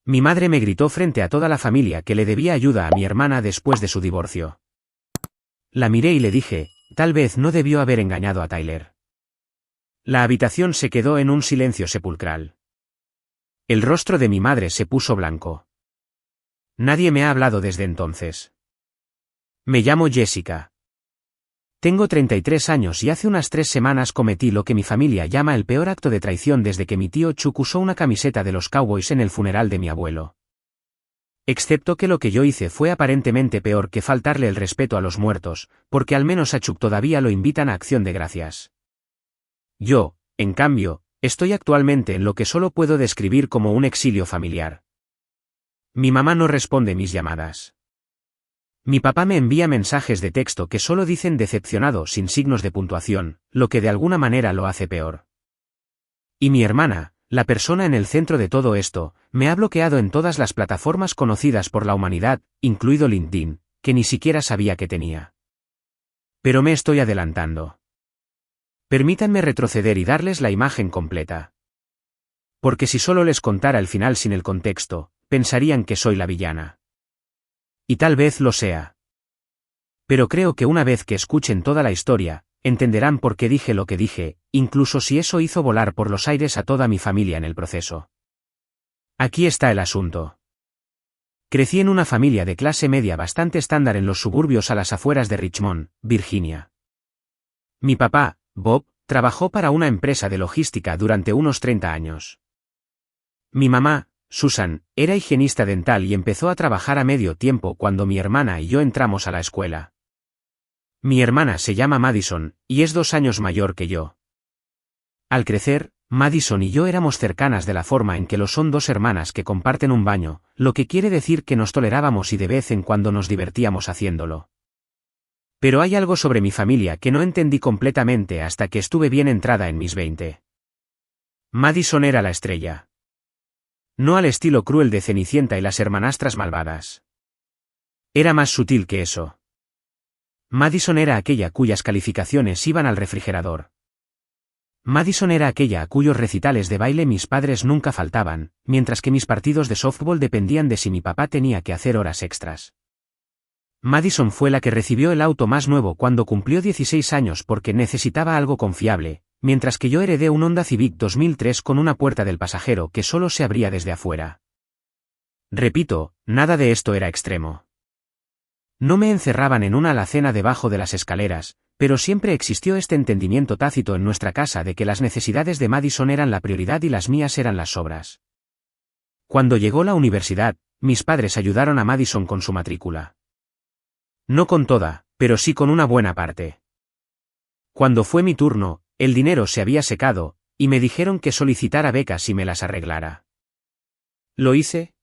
Mi madre me gritó frente a toda la familia que le debía ayuda a mi hermana después de su divorcio. La miré y le dije, tal vez no debió haber engañado a Tyler. La habitación se quedó en un silencio sepulcral. El rostro de mi madre se puso blanco. Nadie me ha hablado desde entonces. Me llamo Jessica. Tengo 33 años y hace unas 3 semanas cometí lo que mi familia llama el peor acto de traición desde que mi tío Chuck usó una camiseta de los Cowboys en el funeral de mi abuelo. Excepto que lo que yo hice fue aparentemente peor que faltarle el respeto a los muertos, porque al menos a Chuck todavía lo invitan a Acción de Gracias. Yo, en cambio, estoy actualmente en lo que solo puedo describir como un exilio familiar. Mi mamá no responde mis llamadas. Mi papá me envía mensajes de texto que solo dicen decepcionado sin signos de puntuación, lo que de alguna manera lo hace peor. Y mi hermana, la persona en el centro de todo esto, me ha bloqueado en todas las plataformas conocidas por la humanidad, incluido LinkedIn, que ni siquiera sabía que tenía. Pero me estoy adelantando. Permítanme retroceder y darles la imagen completa. Porque si solo les contara el final sin el contexto, pensarían que soy la villana. Y tal vez lo sea. Pero creo que una vez que escuchen toda la historia, entenderán por qué dije lo que dije, incluso si eso hizo volar por los aires a toda mi familia en el proceso. Aquí está el asunto. Crecí en una familia de clase media bastante estándar en los suburbios a las afueras de Richmond, Virginia. Mi papá, Bob, trabajó para una empresa de logística durante unos 30 años. Mi mamá, Susan, era higienista dental y empezó a trabajar a medio tiempo cuando mi hermana y yo entramos a la escuela. Mi hermana se llama Madison, y es 2 años mayor que yo. Al crecer, Madison y yo éramos cercanas de la forma en que lo son 2 hermanas que comparten un baño, lo que quiere decir que nos tolerábamos y de vez en cuando nos divertíamos haciéndolo. Pero hay algo sobre mi familia que no entendí completamente hasta que estuve bien entrada en mis 20. Madison era la estrella. No al estilo cruel de Cenicienta y las hermanastras malvadas. Era más sutil que eso. Madison era aquella cuyas calificaciones iban al refrigerador. Madison era aquella a cuyos recitales de baile mis padres nunca faltaban, mientras que mis partidos de softball dependían de si mi papá tenía que hacer horas extras. Madison fue la que recibió el auto más nuevo cuando cumplió 16 años porque necesitaba algo confiable, mientras que yo heredé un Honda Civic 2003 con una puerta del pasajero que solo se abría desde afuera. Repito, nada de esto era extremo. No me encerraban en una alacena debajo de las escaleras, pero siempre existió este entendimiento tácito en nuestra casa de que las necesidades de Madison eran la prioridad y las mías eran las sobras. Cuando llegó la universidad, mis padres ayudaron a Madison con su matrícula. No con toda, pero sí con una buena parte. Cuando fue mi turno, el dinero se había secado, y me dijeron que solicitara becas y me las arreglara. ¿Lo hice?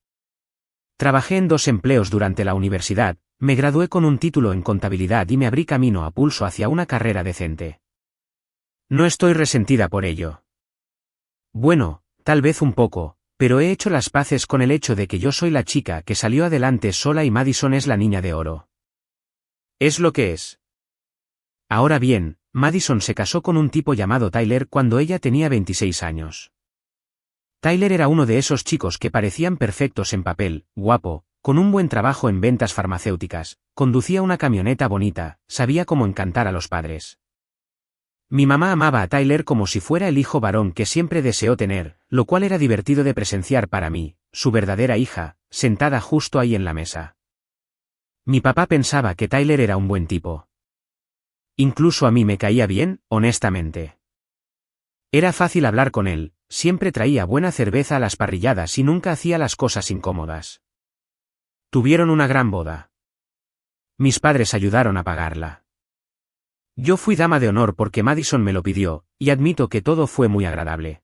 Trabajé en 2 empleos durante la universidad, me gradué con un título en contabilidad y me abrí camino a pulso hacia una carrera decente. No estoy resentida por ello. Bueno, tal vez un poco, pero he hecho las paces con el hecho de que yo soy la chica que salió adelante sola y Madison es la niña de oro. Es lo que es. Ahora bien, Madison se casó con un tipo llamado Tyler cuando ella tenía 26 años. Tyler era uno de esos chicos que parecían perfectos en papel, guapo, con un buen trabajo en ventas farmacéuticas, conducía una camioneta bonita, sabía cómo encantar a los padres. Mi mamá amaba a Tyler como si fuera el hijo varón que siempre deseó tener, lo cual era divertido de presenciar para mí, su verdadera hija, sentada justo ahí en la mesa. Mi papá pensaba que Tyler era un buen tipo. Incluso a mí me caía bien, honestamente. Era fácil hablar con él, siempre traía buena cerveza a las parrilladas y nunca hacía las cosas incómodas. Tuvieron una gran boda. Mis padres ayudaron a pagarla. Yo fui dama de honor porque Madison me lo pidió, y admito que todo fue muy agradable.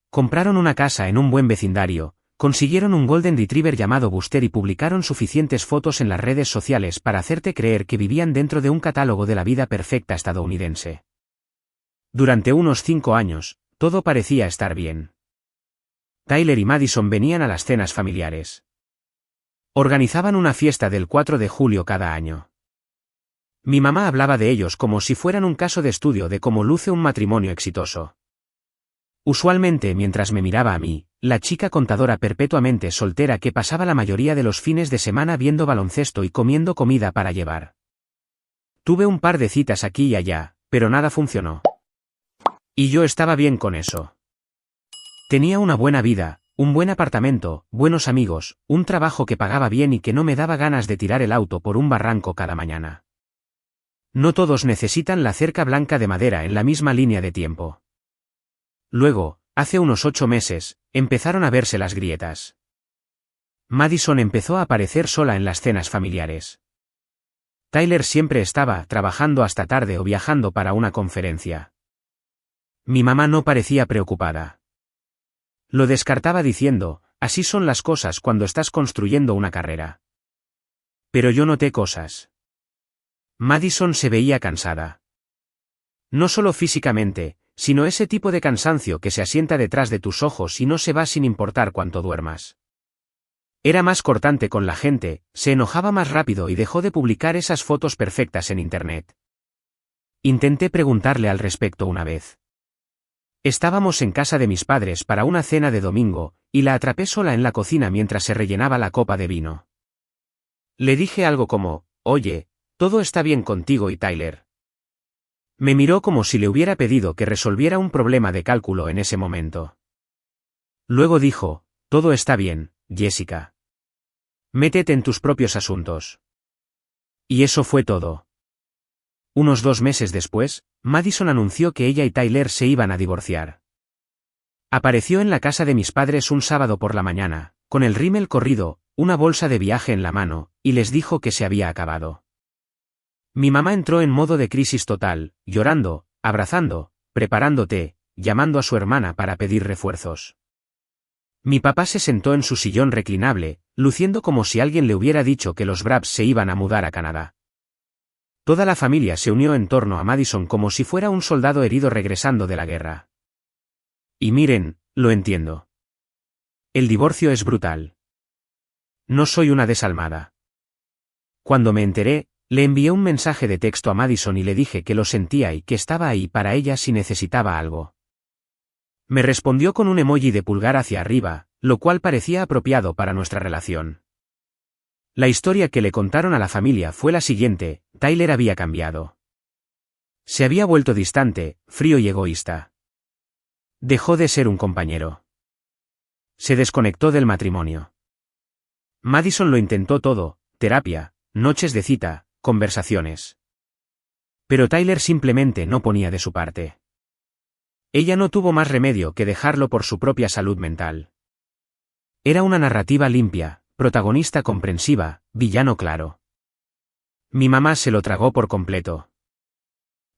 Compraron una casa en un buen vecindario, consiguieron un Golden Retriever llamado Buster y publicaron suficientes fotos en las redes sociales para hacerte creer que vivían dentro de un catálogo de la vida perfecta estadounidense. Durante unos 5 años, todo parecía estar bien. Tyler y Madison venían a las cenas familiares. Organizaban una fiesta del 4 de julio cada año. Mi mamá hablaba de ellos como si fueran un caso de estudio de cómo luce un matrimonio exitoso. Usualmente mientras me miraba a mí, la chica contadora perpetuamente soltera que pasaba la mayoría de los fines de semana viendo baloncesto y comiendo comida para llevar. Tuve un par de citas aquí y allá, pero nada funcionó. Y yo estaba bien con eso. Tenía una buena vida, un buen apartamento, buenos amigos, un trabajo que pagaba bien y que no me daba ganas de tirar el auto por un barranco cada mañana. No todos necesitan la cerca blanca de madera en la misma línea de tiempo. Luego, hace unos 8 meses, empezaron a verse las grietas. Madison empezó a aparecer sola en las cenas familiares. Tyler siempre estaba trabajando hasta tarde o viajando para una conferencia. Mi mamá no parecía preocupada. Lo descartaba diciendo, así son las cosas cuando estás construyendo una carrera. Pero yo noté cosas. Madison se veía cansada. No solo físicamente, sino ese tipo de cansancio que se asienta detrás de tus ojos y no se va sin importar cuánto duermas. Era más cortante con la gente, se enojaba más rápido y dejó de publicar esas fotos perfectas en internet. Intenté preguntarle al respecto una vez. Estábamos en casa de mis padres para una cena de domingo, y la atrapé sola en la cocina mientras se rellenaba la copa de vino. Le dije algo como, oye, todo está bien contigo y Tyler. Me miró como si le hubiera pedido que resolviera un problema de cálculo en ese momento. Luego dijo, todo está bien, Jessica. Métete en tus propios asuntos. Y eso fue todo. Unos 2 meses después, Madison anunció que ella y Tyler se iban a divorciar. Apareció en la casa de mis padres un sábado por la mañana, con el rímel corrido, una bolsa de viaje en la mano, y les dijo que se había acabado. Mi mamá entró en modo de crisis total, llorando, abrazando, preparando té, llamando a su hermana para pedir refuerzos. Mi papá se sentó en su sillón reclinable, luciendo como si alguien le hubiera dicho que los Braves se iban a mudar a Canadá. Toda la familia se unió en torno a Madison como si fuera un soldado herido regresando de la guerra. Y miren, lo entiendo. El divorcio es brutal. No soy una desalmada. Cuando me enteré, le envié un mensaje de texto a Madison y le dije que lo sentía y que estaba ahí para ella si necesitaba algo. Me respondió con un emoji de pulgar hacia arriba, lo cual parecía apropiado para nuestra relación. La historia que le contaron a la familia fue la siguiente: Tyler había cambiado. Se había vuelto distante, frío y egoísta. Dejó de ser un compañero. Se desconectó del matrimonio. Madison lo intentó todo: terapia, noches de cita, conversaciones. Pero Tyler simplemente no ponía de su parte. Ella no tuvo más remedio que dejarlo por su propia salud mental. Era una narrativa limpia, protagonista comprensiva, villano claro. Mi mamá se lo tragó por completo.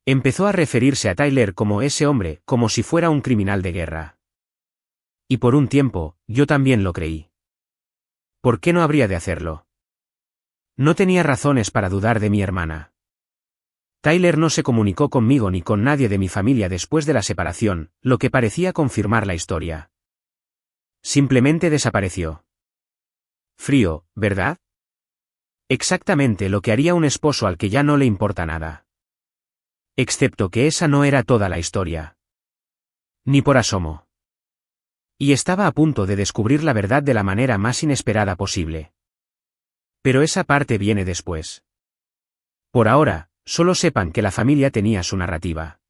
Empezó a referirse a Tyler como ese hombre, como si fuera un criminal de guerra. Y por un tiempo, yo también lo creí. ¿Por qué no habría de hacerlo? No tenía razones para dudar de mi hermana. Tyler no se comunicó conmigo ni con nadie de mi familia después de la separación, lo que parecía confirmar la historia. Simplemente desapareció. Frío, ¿verdad? Exactamente lo que haría un esposo al que ya no le importa nada. Excepto que esa no era toda la historia. Ni por asomo. Y estaba a punto de descubrir la verdad de la manera más inesperada posible. Pero esa parte viene después. Por ahora, solo sepan que la familia tenía su narrativa.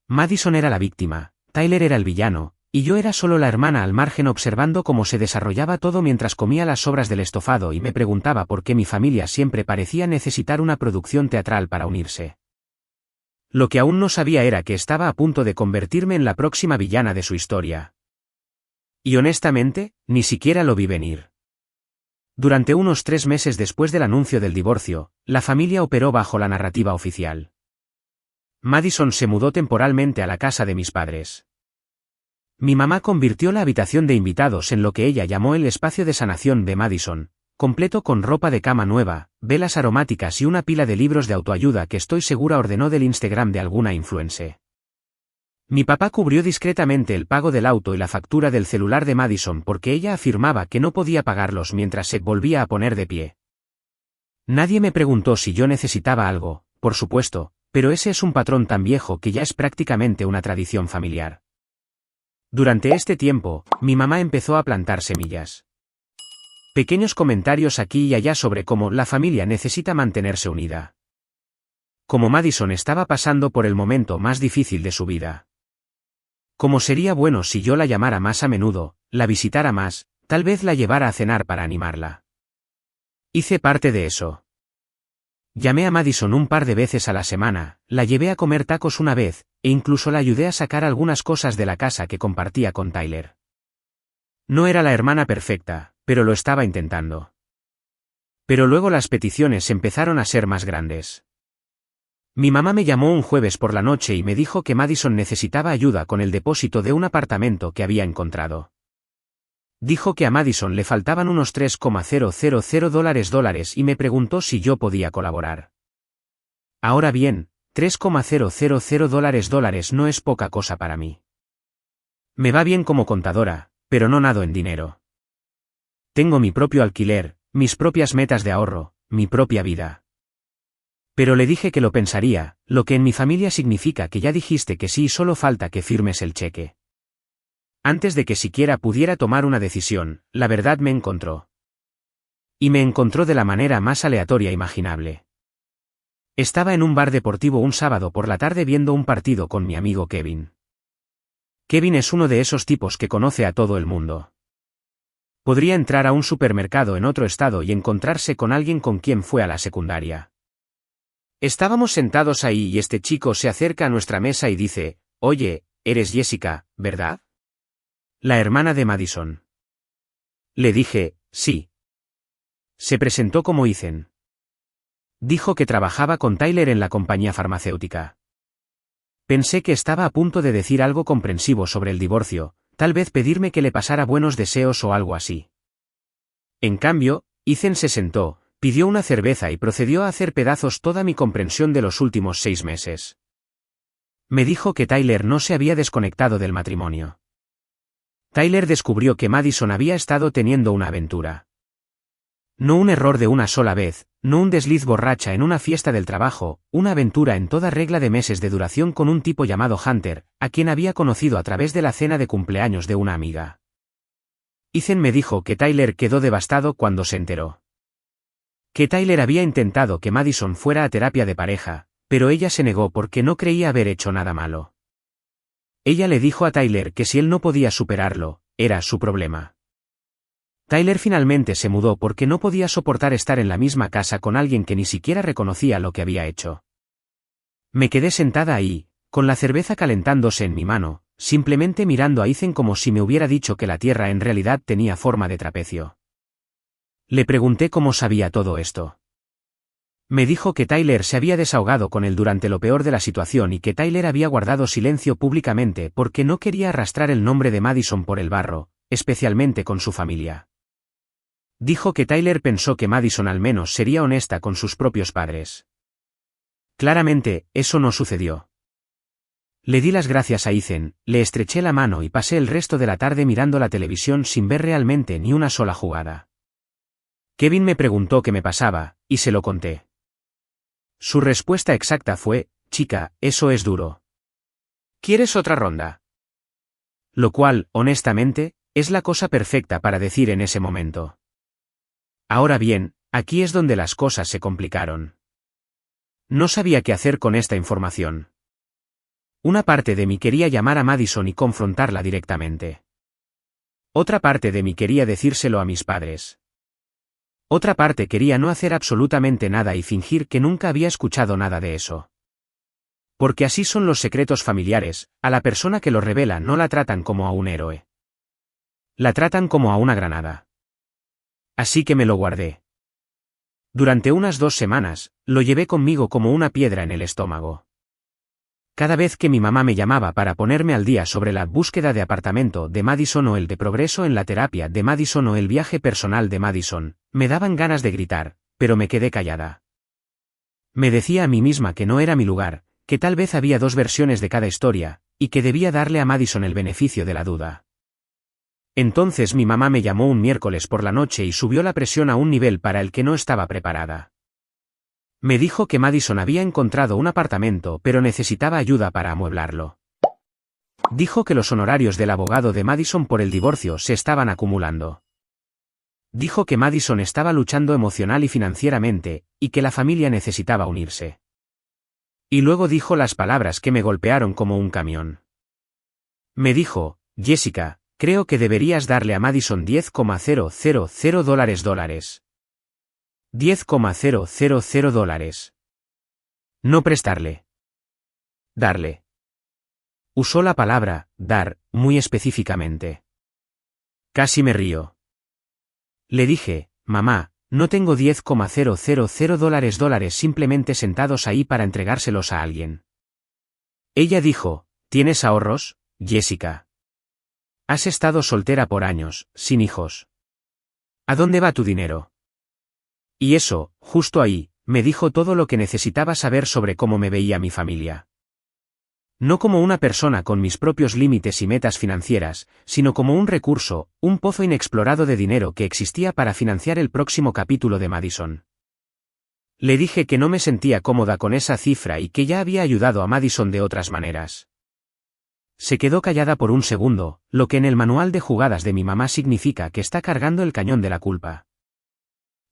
Madison era la víctima, Tyler era el villano, y yo era solo la hermana al margen observando cómo se desarrollaba todo mientras comía las sobras del estofado y me preguntaba por qué mi familia siempre parecía necesitar una producción teatral para unirse. Lo que aún no sabía era que estaba a punto de convertirme en la próxima villana de su historia. Y honestamente, ni siquiera lo vi venir. Durante unos 3 meses después del anuncio del divorcio, la familia operó bajo la narrativa oficial. Madison se mudó temporalmente a la casa de mis padres. Mi mamá convirtió la habitación de invitados en lo que ella llamó el espacio de sanación de Madison, completo con ropa de cama nueva, velas aromáticas y una pila de libros de autoayuda que estoy segura ordenó del Instagram de alguna influencer. Mi papá cubrió discretamente el pago del auto y la factura del celular de Madison porque ella afirmaba que no podía pagarlos mientras se volvía a poner de pie. Nadie me preguntó si yo necesitaba algo, por supuesto, pero ese es un patrón tan viejo que ya es prácticamente una tradición familiar. Durante este tiempo, mi mamá empezó a plantar semillas. Pequeños comentarios aquí y allá sobre cómo la familia necesita mantenerse unida. Como Madison estaba pasando por el momento más difícil de su vida. Como sería bueno si yo la llamara más a menudo, la visitara más, tal vez la llevara a cenar para animarla. Hice parte de eso. Llamé a Madison un par de veces a la semana, la llevé a comer tacos una vez, e incluso la ayudé a sacar algunas cosas de la casa que compartía con Tyler. No era la hermana perfecta, pero lo estaba intentando. Pero luego las peticiones empezaron a ser más grandes. Mi mamá me llamó un jueves por la noche y me dijo que Madison necesitaba ayuda con el depósito de un apartamento que había encontrado. Dijo que a Madison le faltaban unos $3,000 y me preguntó si yo podía colaborar. Ahora bien, $3,000 no es poca cosa para mí. Me va bien como contadora, pero no nado en dinero. Tengo mi propio alquiler, mis propias metas de ahorro, mi propia vida. Pero le dije que lo pensaría, lo que en mi familia significa que ya dijiste que sí y solo falta que firmes el cheque. Antes de que siquiera pudiera tomar una decisión, la verdad me encontró. Y me encontró de la manera más aleatoria imaginable. Estaba en un bar deportivo un sábado por la tarde viendo un partido con mi amigo Kevin. Kevin es uno de esos tipos que conoce a todo el mundo. Podría entrar a un supermercado en otro estado y encontrarse con alguien con quien fue a la secundaria. Estábamos sentados ahí y este chico se acerca a nuestra mesa y dice, «Oye, eres Jessica, ¿verdad? La hermana de Madison». Le dije, «Sí». Se presentó como Ethan. Dijo que trabajaba con Tyler en la compañía farmacéutica. Pensé que estaba a punto de decir algo comprensivo sobre el divorcio, tal vez pedirme que le pasara buenos deseos o algo así. En cambio, Ethan se sentó, pidió una cerveza y procedió a hacer pedazos toda mi comprensión de los últimos 6 meses. Me dijo que Tyler no se había desconectado del matrimonio. Tyler descubrió que Madison había estado teniendo una aventura. No un error de una sola vez, no un desliz borracha en una fiesta del trabajo, una aventura en toda regla de meses de duración con un tipo llamado Hunter, a quien había conocido a través de la cena de cumpleaños de una amiga. Ethan me dijo que Tyler quedó devastado cuando se enteró. Que Tyler había intentado que Madison fuera a terapia de pareja, pero ella se negó porque no creía haber hecho nada malo. Ella le dijo a Tyler que si él no podía superarlo, era su problema. Tyler finalmente se mudó porque no podía soportar estar en la misma casa con alguien que ni siquiera reconocía lo que había hecho. Me quedé sentada ahí, con la cerveza calentándose en mi mano, simplemente mirando a Ethan como si me hubiera dicho que la Tierra en realidad tenía forma de trapecio. Le pregunté cómo sabía todo esto. Me dijo que Tyler se había desahogado con él durante lo peor de la situación y que Tyler había guardado silencio públicamente porque no quería arrastrar el nombre de Madison por el barro, especialmente con su familia. Dijo que Tyler pensó que Madison al menos sería honesta con sus propios padres. Claramente, eso no sucedió. Le di las gracias a Ethan, le estreché la mano y pasé el resto de la tarde mirando la televisión sin ver realmente ni una sola jugada. Kevin me preguntó qué me pasaba, y se lo conté. Su respuesta exacta fue, «Chica, eso es duro. ¿Quieres otra ronda?». Lo cual, honestamente, es la cosa perfecta para decir en ese momento. Ahora bien, aquí es donde las cosas se complicaron. No sabía qué hacer con esta información. Una parte de mí quería llamar a Madison y confrontarla directamente. Otra parte de mí quería decírselo a mis padres. Otra parte quería no hacer absolutamente nada y fingir que nunca había escuchado nada de eso. Porque así son los secretos familiares, a la persona que los revela no la tratan como a un héroe. La tratan como a una granada. Así que me lo guardé. Durante unas 2 semanas, lo llevé conmigo como una piedra en el estómago. Cada vez que mi mamá me llamaba para ponerme al día sobre la búsqueda de apartamento de Madison o el de progreso en la terapia de Madison o el viaje personal de Madison, me daban ganas de gritar, pero me quedé callada. Me decía a mí misma que no era mi lugar, que tal vez había 2 versiones de cada historia, y que debía darle a Madison el beneficio de la duda. Entonces mi mamá me llamó un miércoles por la noche y subió la presión a un nivel para el que no estaba preparada. Me dijo que Madison había encontrado un apartamento pero necesitaba ayuda para amueblarlo. Dijo que los honorarios del abogado de Madison por el divorcio se estaban acumulando. Dijo que Madison estaba luchando emocional y financieramente, y que la familia necesitaba unirse. Y luego dijo las palabras que me golpearon como un camión. Me dijo, Jessica, creo que deberías darle a Madison $10,000. $10,000. No prestarle. Darle. Usó la palabra, dar, muy específicamente. Casi me río. Le dije, mamá, no tengo $10,000 simplemente sentados ahí para entregárselos a alguien. Ella dijo, ¿tienes ahorros, Jessica? Has estado soltera por años, sin hijos. ¿A dónde va tu dinero? Y eso, justo ahí, me dijo todo lo que necesitaba saber sobre cómo me veía mi familia. No como una persona con mis propios límites y metas financieras, sino como un recurso, un pozo inexplorado de dinero que existía para financiar el próximo capítulo de Madison. Le dije que no me sentía cómoda con esa cifra y que ya había ayudado a Madison de otras maneras. Se quedó callada por un segundo, lo que en el manual de jugadas de mi mamá significa que está cargando el cañón de la culpa.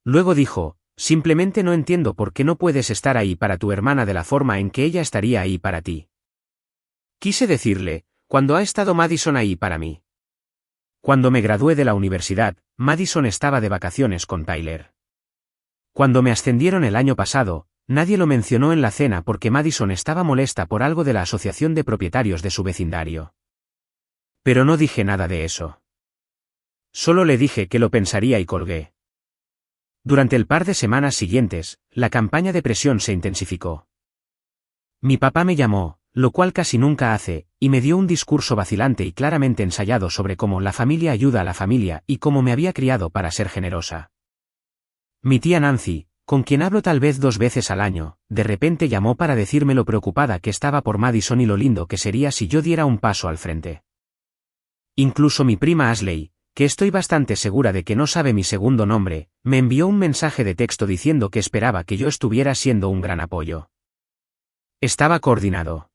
Luego dijo, simplemente no entiendo por qué no puedes estar ahí para tu hermana de la forma en que ella estaría ahí para ti. Quise decirle, ¿cuándo ha estado Madison ahí para mí? Cuando me gradué de la universidad, Madison estaba de vacaciones con Tyler. Cuando me ascendieron el año pasado, nadie lo mencionó en la cena porque Madison estaba molesta por algo de la asociación de propietarios de su vecindario. Pero no dije nada de eso. Solo le dije que lo pensaría y colgué. Durante el par de semanas siguientes, la campaña de presión se intensificó. Mi papá me llamó, lo cual casi nunca hace, y me dio un discurso vacilante y claramente ensayado sobre cómo la familia ayuda a la familia y cómo me había criado para ser generosa. Mi tía Nancy, con quien hablo tal vez 2 veces al año, de repente llamó para decirme lo preocupada que estaba por Madison y lo lindo que sería si yo diera un paso al frente. Incluso mi prima Ashley, que estoy bastante segura de que no sabe mi segundo nombre, me envió un mensaje de texto diciendo que esperaba que yo estuviera siendo un gran apoyo. Estaba coordinado.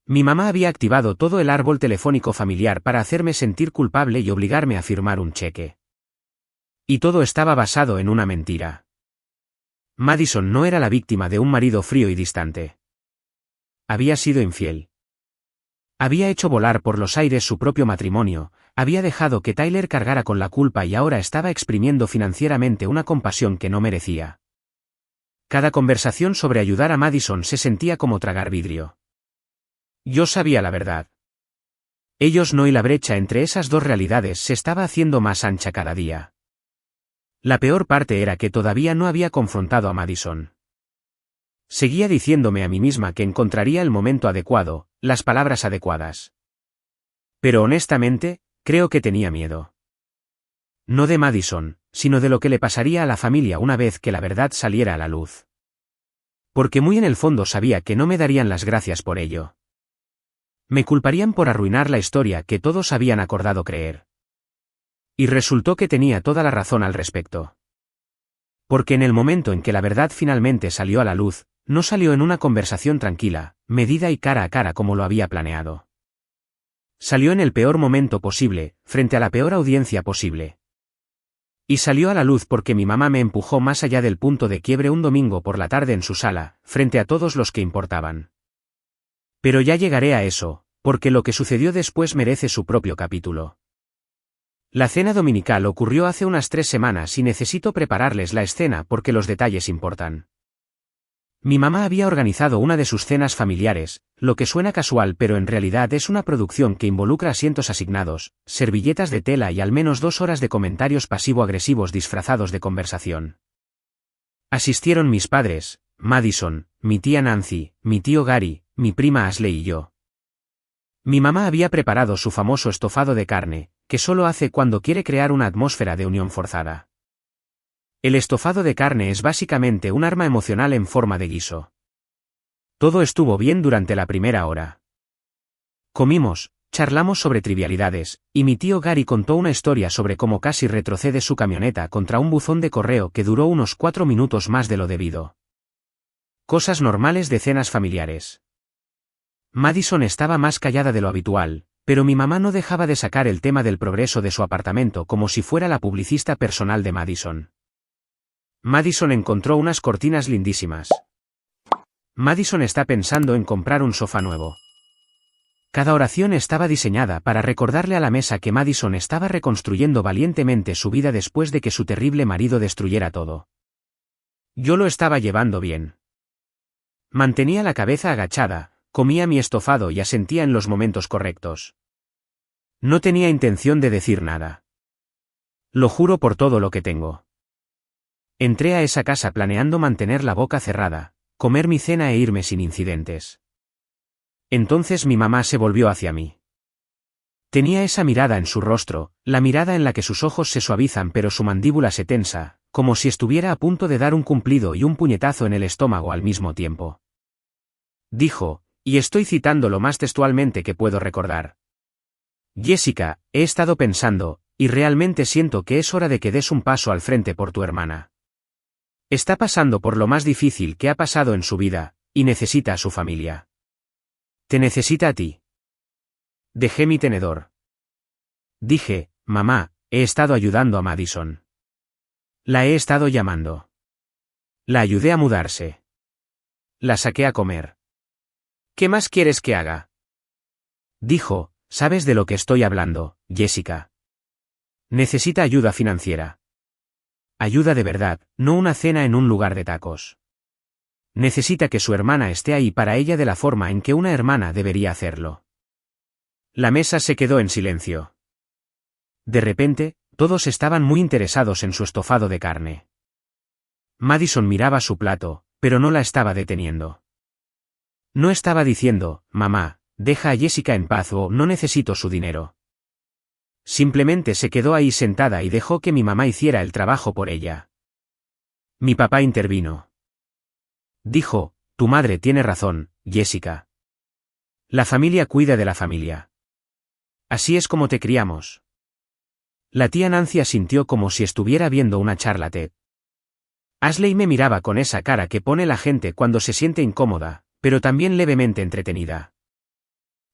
Mi mamá había activado todo el árbol telefónico familiar para hacerme sentir culpable y obligarme a firmar un cheque. Y todo estaba basado en una mentira. Madison no era la víctima de un marido frío y distante. Había sido infiel. Había hecho volar por los aires su propio matrimonio, había dejado que Tyler cargara con la culpa y ahora estaba exprimiendo financieramente una compasión que no merecía. Cada conversación sobre ayudar a Madison se sentía como tragar vidrio. Yo sabía la verdad. Ellos no, y la brecha entre esas dos realidades se estaba haciendo más ancha cada día. La peor parte era que todavía no había confrontado a Madison. Seguía diciéndome a mí misma que encontraría el momento adecuado, las palabras adecuadas. Pero honestamente, creo que tenía miedo. No de Madison, sino de lo que le pasaría a la familia una vez que la verdad saliera a la luz. Porque muy en el fondo sabía que no me darían las gracias por ello. Me culparían por arruinar la historia que todos habían acordado creer. Y resultó que tenía toda la razón al respecto. Porque en el momento en que la verdad finalmente salió a la luz, no salió en una conversación tranquila, medida y cara a cara como lo había planeado. Salió en el peor momento posible, frente a la peor audiencia posible. Y salió a la luz porque mi mamá me empujó más allá del punto de quiebre un domingo por la tarde en su sala, frente a todos los que importaban. Pero ya llegaré a eso, porque lo que sucedió después merece su propio capítulo. La cena dominical ocurrió hace unas 3 semanas y necesito prepararles la escena porque los detalles importan. Mi mamá había organizado una de sus cenas familiares, lo que suena casual pero en realidad es una producción que involucra asientos asignados, servilletas de tela y al menos 2 horas de comentarios pasivo-agresivos disfrazados de conversación. Asistieron mis padres, Madison, mi tía Nancy, mi tío Gary, mi prima Ashley y yo. Mi mamá había preparado su famoso estofado de carne, que solo hace cuando quiere crear una atmósfera de unión forzada. El estofado de carne es básicamente un arma emocional en forma de guiso. Todo estuvo bien durante la primera hora. Comimos, charlamos sobre trivialidades, y mi tío Gary contó una historia sobre cómo casi retrocede su camioneta contra un buzón de correo que duró unos 4 minutos más de lo debido. Cosas normales de cenas familiares. Madison estaba más callada de lo habitual, pero mi mamá no dejaba de sacar el tema del progreso de su apartamento como si fuera la publicista personal de Madison. Madison encontró unas cortinas lindísimas. Madison está pensando en comprar un sofá nuevo. Cada oración estaba diseñada para recordarle a la mesa que Madison estaba reconstruyendo valientemente su vida después de que su terrible marido destruyera todo. Yo lo estaba llevando bien. Mantenía la cabeza agachada, comía mi estofado y asentía en los momentos correctos. No tenía intención de decir nada. Lo juro por todo lo que tengo. Entré a esa casa planeando mantener la boca cerrada, comer mi cena e irme sin incidentes. Entonces mi mamá se volvió hacia mí. Tenía esa mirada en su rostro, la mirada en la que sus ojos se suavizan pero su mandíbula se tensa, como si estuviera a punto de dar un cumplido y un puñetazo en el estómago al mismo tiempo. Dijo, y estoy citando lo más textualmente que puedo recordar: Jessica, he estado pensando, y realmente siento que es hora de que des un paso al frente por tu hermana. Está pasando por lo más difícil que ha pasado en su vida, y necesita a su familia. Te necesita a ti. Dejé mi tenedor. Dije, mamá, he estado ayudando a Madison. La he estado llamando. La ayudé a mudarse. La saqué a comer. ¿Qué más quieres que haga? Dijo, sabes de lo que estoy hablando, Jessica. Necesita ayuda financiera. Ayuda de verdad, no una cena en un lugar de tacos. Necesita que su hermana esté ahí para ella de la forma en que una hermana debería hacerlo. La mesa se quedó en silencio. De repente, todos estaban muy interesados en su estofado de carne. Madison miraba su plato, pero no la estaba deteniendo. No estaba diciendo, mamá, deja a Jessica en paz o no necesito su dinero. Simplemente se quedó ahí sentada y dejó que mi mamá hiciera el trabajo por ella. Mi papá intervino. Dijo, tu madre tiene razón, Jessica. La familia cuida de la familia. Así es como te criamos. La tía Nancy asintió como si estuviera viendo una charla TED. Ashley me miraba con esa cara que pone la gente cuando se siente incómoda, pero también levemente entretenida.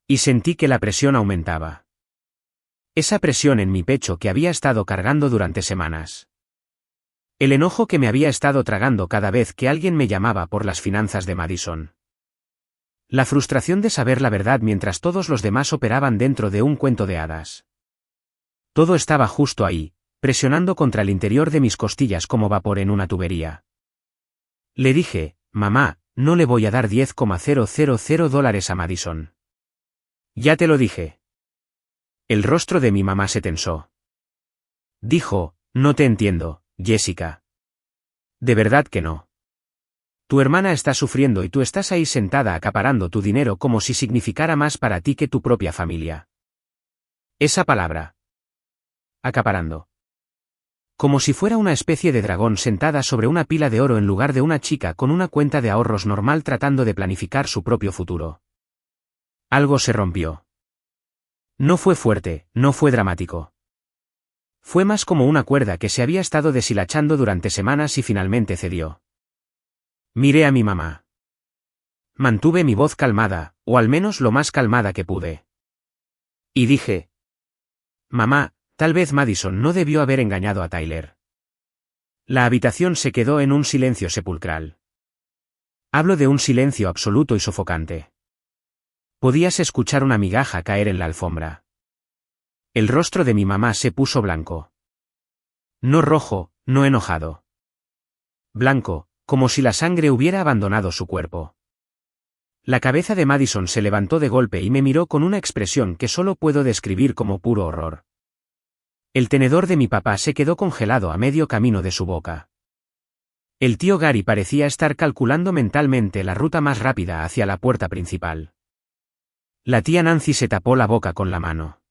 Y sentí que la presión aumentaba. Esa presión en mi pecho que había estado cargando durante semanas. El enojo que me había estado tragando cada vez que alguien me llamaba por las finanzas de Madison. La frustración de saber la verdad mientras todos los demás operaban dentro de un cuento de hadas. Todo estaba justo ahí, presionando contra el interior de mis costillas como vapor en una tubería. Le dije, mamá, no le voy a dar $10,000 a Madison. Ya te lo dije. El rostro de mi mamá se tensó. Dijo, no te entiendo, Jessica. De verdad que no. Tu hermana está sufriendo y tú estás ahí sentada acaparando tu dinero como si significara más para ti que tu propia familia. Esa palabra. Acaparando. Como si fuera una especie de dragón sentada sobre una pila de oro en lugar de una chica con una cuenta de ahorros normal tratando de planificar su propio futuro. Algo se rompió. No fue fuerte, no fue dramático. Fue más como una cuerda que se había estado deshilachando durante semanas y finalmente cedió. Miré a mi mamá. Mantuve mi voz calmada, o al menos lo más calmada que pude. Y dije: mamá, tal vez Madison no debió haber engañado a Tyler. La habitación se quedó en un silencio sepulcral. Hablo de un silencio absoluto y sofocante. Podías escuchar una migaja caer en la alfombra. El rostro de mi mamá se puso blanco. No rojo, no enojado. Blanco, como si la sangre hubiera abandonado su cuerpo. La cabeza de Madison se levantó de golpe y me miró con una expresión que solo puedo describir como puro horror. El tenedor de mi papá se quedó congelado a medio camino de su boca. El tío Gary parecía estar calculando mentalmente la ruta más rápida hacia la puerta principal. La tía Nancy se tapó la boca con la mano.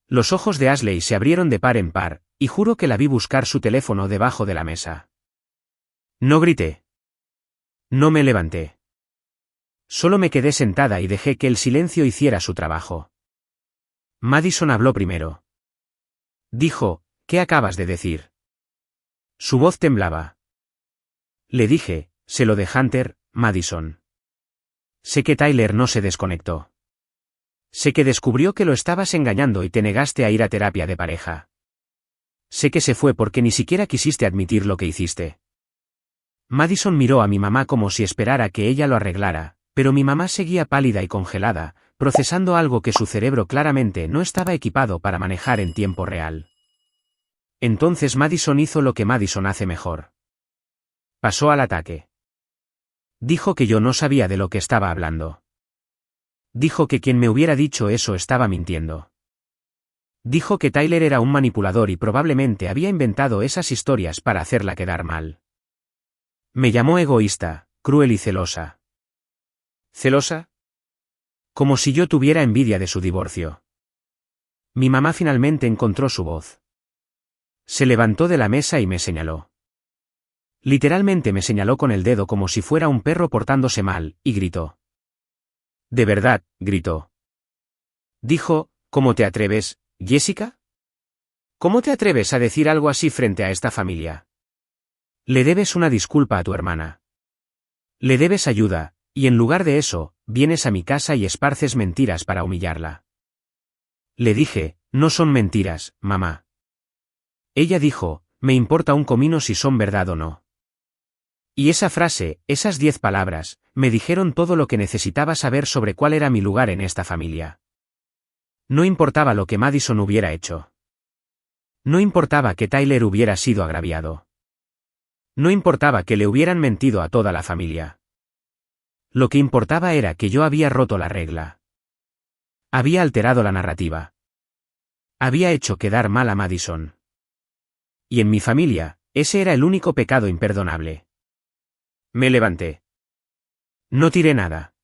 Los ojos de Ashley se abrieron de par en par, y juro que la vi buscar su teléfono debajo de la mesa. No grité. No me levanté. Solo me quedé sentada y dejé que el silencio hiciera su trabajo. Madison habló primero. Dijo, ¿qué acabas de decir? Su voz temblaba. Le dije, sé lo de Hunter, Madison. Sé que Tyler no se desconectó. Sé que descubrió que lo estabas engañando y te negaste a ir a terapia de pareja. Sé que se fue porque ni siquiera quisiste admitir lo que hiciste. Madison miró a mi mamá como si esperara que ella lo arreglara, pero mi mamá seguía pálida y congelada, procesando algo que su cerebro claramente no estaba equipado para manejar en tiempo real. Entonces Madison hizo lo que Madison hace mejor. Pasó al ataque. Dijo que yo no sabía de lo que estaba hablando. Dijo que quien me hubiera dicho eso estaba mintiendo. Dijo que Tyler era un manipulador y probablemente había inventado esas historias para hacerla quedar mal. Me llamó egoísta, cruel y celosa. ¿Celosa? Como si yo tuviera envidia de su divorcio. Mi mamá finalmente encontró su voz. Se levantó de la mesa y me señaló. Literalmente me señaló con el dedo como si fuera un perro portándose mal, y gritó. «¿De verdad?», gritó. Dijo, «¿Cómo te atreves, Jessica? ¿Cómo te atreves a decir algo así frente a esta familia? Le debes una disculpa a tu hermana. Le debes ayuda, y en lugar de eso, vienes a mi casa y esparces mentiras para humillarla». Le dije, «No son mentiras, mamá». Ella dijo, «Me importa un comino si son verdad o no». Y esa frase, esas 10 palabras, me dijeron todo lo que necesitaba saber sobre cuál era mi lugar en esta familia. No importaba lo que Madison hubiera hecho. No importaba que Tyler hubiera sido agraviado. No importaba que le hubieran mentido a toda la familia. Lo que importaba era que yo había roto la regla. Había alterado la narrativa. Había hecho quedar mal a Madison. Y en mi familia, ese era el único pecado imperdonable. Me levanté. No tiré nada.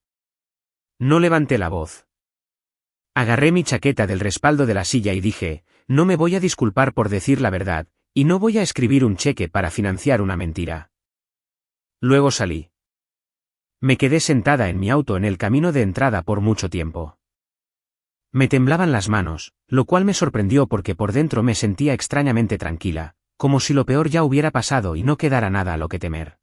No levanté la voz. Agarré mi chaqueta del respaldo de la silla y dije, no me voy a disculpar por decir la verdad, y no voy a escribir un cheque para financiar una mentira. Luego salí. Me quedé sentada en mi auto en el camino de entrada por mucho tiempo. Me temblaban las manos, lo cual me sorprendió porque por dentro me sentía extrañamente tranquila, como si lo peor ya hubiera pasado y no quedara nada a lo que temer.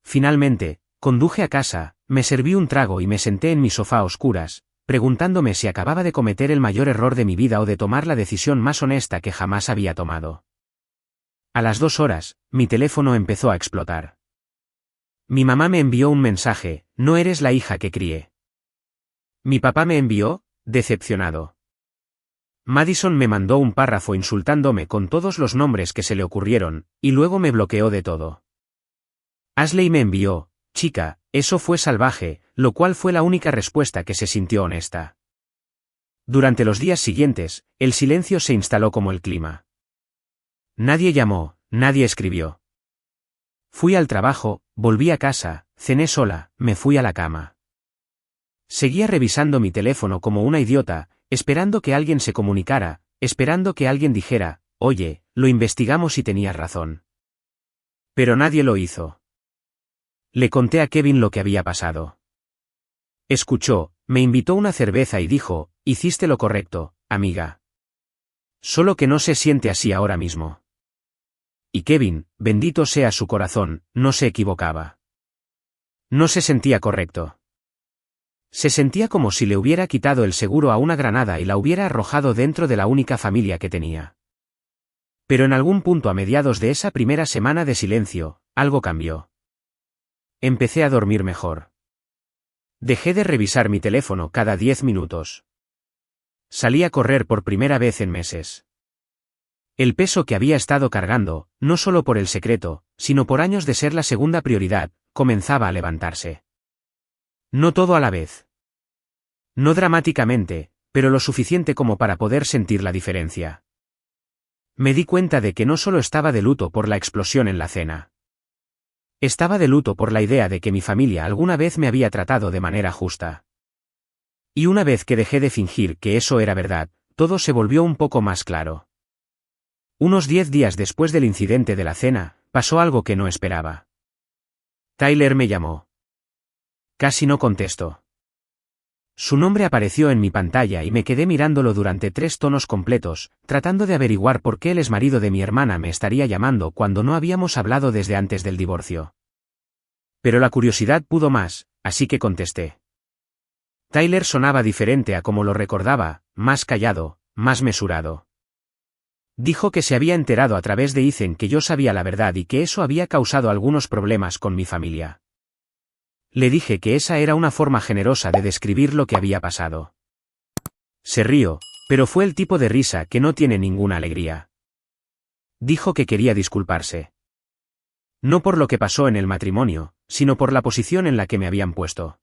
Finalmente, conduje a casa, me serví un trago y me senté en mi sofá a oscuras, preguntándome si acababa de cometer el mayor error de mi vida o de tomar la decisión más honesta que jamás había tomado. A las 2 horas, mi teléfono empezó a explotar. Mi mamá me envió un mensaje, no eres la hija que crié. Mi papá me envió, decepcionado. Madison me mandó un párrafo insultándome con todos los nombres que se le ocurrieron, y luego me bloqueó de todo. Ashley me envió, chica, eso fue salvaje, lo cual fue la única respuesta que se sintió honesta. Durante los días siguientes, el silencio se instaló como el clima. Nadie llamó, nadie escribió. Fui al trabajo, volví a casa, cené sola, me fui a la cama. Seguía revisando mi teléfono como una idiota, esperando que alguien se comunicara, esperando que alguien dijera, oye, lo investigamos y tenías razón. Pero nadie lo hizo. Le conté a Kevin lo que había pasado. Escuchó, me invitó una cerveza y dijo, hiciste lo correcto, amiga. Solo que no se siente así ahora mismo. Y Kevin, bendito sea su corazón, no se equivocaba. No se sentía correcto. Se sentía como si le hubiera quitado el seguro a una granada y la hubiera arrojado dentro de la única familia que tenía. Pero en algún punto a mediados de esa primera semana de silencio, algo cambió. Empecé a dormir mejor. Dejé de revisar mi teléfono cada 10 minutos. Salí a correr por primera vez en meses. El peso que había estado cargando, no solo por el secreto, sino por años de ser la segunda prioridad, comenzaba a levantarse. No todo a la vez. No dramáticamente, pero lo suficiente como para poder sentir la diferencia. Me di cuenta de que no solo estaba de luto por la explosión en la cena. Estaba de luto por la idea de que mi familia alguna vez me había tratado de manera justa. Y una vez que dejé de fingir que eso era verdad, todo se volvió un poco más claro. Unos 10 días después del incidente de la cena, pasó algo que no esperaba. Tyler me llamó. Casi no contestó. Su nombre apareció en mi pantalla y me quedé mirándolo durante 3 tonos completos, tratando de averiguar por qué el exmarido de mi hermana me estaría llamando cuando no habíamos hablado desde antes del divorcio. Pero la curiosidad pudo más, así que contesté. Tyler sonaba diferente a como lo recordaba, más callado, más mesurado. Dijo que se había enterado a través de Ethan que yo sabía la verdad y que eso había causado algunos problemas con mi familia. Le dije que esa era una forma generosa de describir lo que había pasado. Se rió, pero fue el tipo de risa que no tiene ninguna alegría. Dijo que quería disculparse. No por lo que pasó en el matrimonio, sino por la posición en la que me habían puesto.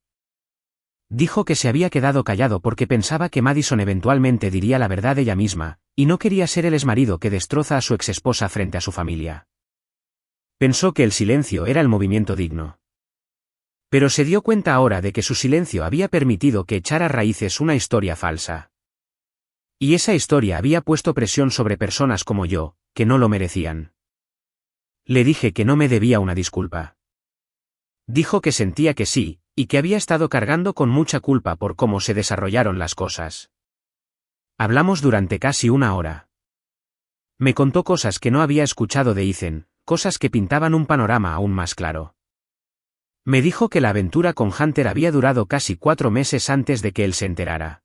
Dijo que se había quedado callado porque pensaba que Madison eventualmente diría la verdad ella misma, y no quería ser el exmarido que destroza a su exesposa frente a su familia. Pensó que el silencio era el movimiento digno. Pero se dio cuenta ahora de que su silencio había permitido que echara raíces una historia falsa. Y esa historia había puesto presión sobre personas como yo, que no lo merecían. Le dije que no me debía una disculpa. Dijo que sentía que sí, y que había estado cargando con mucha culpa por cómo se desarrollaron las cosas. Hablamos durante casi una hora. Me contó cosas que no había escuchado de Ethan, cosas que pintaban un panorama aún más claro. Me dijo que la aventura con Hunter había durado casi 4 meses antes de que él se enterara.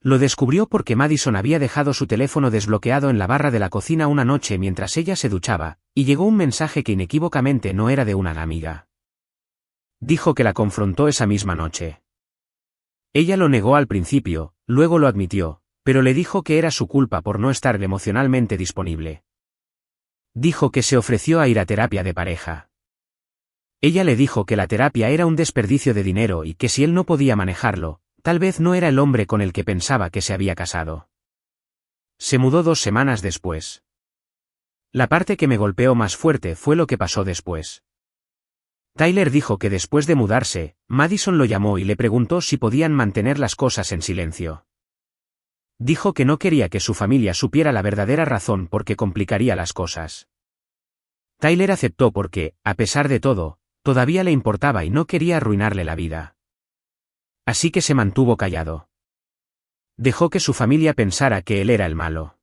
Lo descubrió porque Madison había dejado su teléfono desbloqueado en la barra de la cocina una noche mientras ella se duchaba, y llegó un mensaje que inequívocamente no era de una amiga. Dijo que la confrontó esa misma noche. Ella lo negó al principio, luego lo admitió, pero le dijo que era su culpa por no estar emocionalmente disponible. Dijo que se ofreció a ir a terapia de pareja. Ella le dijo que la terapia era un desperdicio de dinero y que si él no podía manejarlo, tal vez no era el hombre con el que pensaba que se había casado. Se mudó 2 semanas después. La parte que me golpeó más fuerte fue lo que pasó después. Tyler dijo que después de mudarse, Madison lo llamó y le preguntó si podían mantener las cosas en silencio. Dijo que no quería que su familia supiera la verdadera razón porque complicaría las cosas. Tyler aceptó porque, a pesar de todo, todavía le importaba y no quería arruinarle la vida. Así que se mantuvo callado. Dejó que su familia pensara que él era el malo.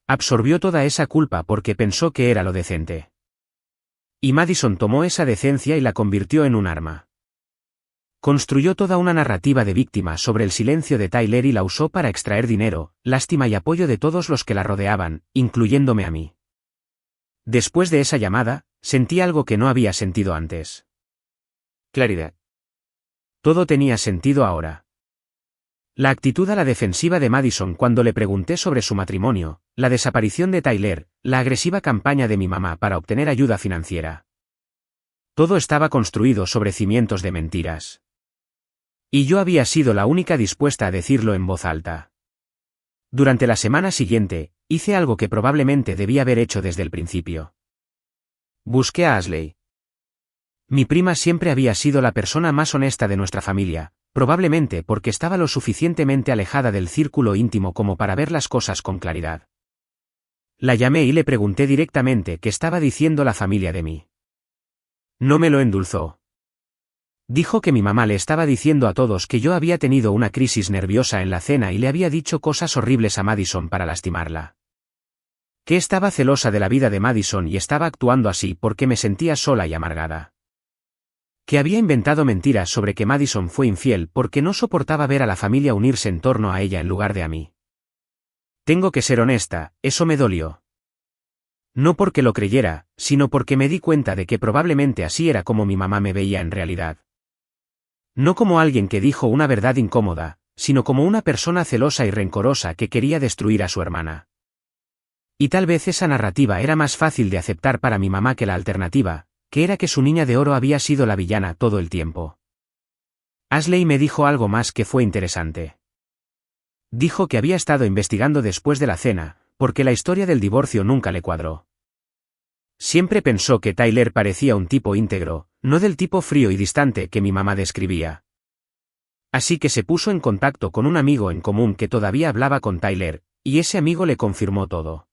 Absorbió toda esa culpa porque pensó que era lo decente. Y Madison tomó esa decencia y la convirtió en un arma. Construyó toda una narrativa de víctima sobre el silencio de Tyler y la usó para extraer dinero, lástima y apoyo de todos los que la rodeaban, incluyéndome a mí. Después de esa llamada, sentí algo que no había sentido antes. Claridad. Todo tenía sentido ahora. La actitud a la defensiva de Madison cuando le pregunté sobre su matrimonio, la desaparición de Tyler, la agresiva campaña de mi mamá para obtener ayuda financiera. Todo estaba construido sobre cimientos de mentiras. Y yo había sido la única dispuesta a decirlo en voz alta. Durante la semana siguiente, hice algo que probablemente debía haber hecho desde el principio. Busqué a Ashley. Mi prima siempre había sido la persona más honesta de nuestra familia, probablemente porque estaba lo suficientemente alejada del círculo íntimo como para ver las cosas con claridad. La llamé y le pregunté directamente qué estaba diciendo la familia de mí. No me lo endulzó. Dijo que mi mamá le estaba diciendo a todos que yo había tenido una crisis nerviosa en la cena y le había dicho cosas horribles a Madison para lastimarla. Que estaba celosa de la vida de Madison y estaba actuando así porque me sentía sola y amargada. Que había inventado mentiras sobre que Madison fue infiel porque no soportaba ver a la familia unirse en torno a ella en lugar de a mí. Tengo que ser honesta, eso me dolió. No porque lo creyera, sino porque me di cuenta de que probablemente así era como mi mamá me veía en realidad. No como alguien que dijo una verdad incómoda, sino como una persona celosa y rencorosa que quería destruir a su hermana. Y tal vez esa narrativa era más fácil de aceptar para mi mamá que la alternativa, que era que su niña de oro había sido la villana todo el tiempo. Ashley me dijo algo más que fue interesante. Dijo que había estado investigando después de la cena, porque la historia del divorcio nunca le cuadró. Siempre pensó que Tyler parecía un tipo íntegro, no del tipo frío y distante que mi mamá describía. Así que se puso en contacto con un amigo en común que todavía hablaba con Tyler, y ese amigo le confirmó todo.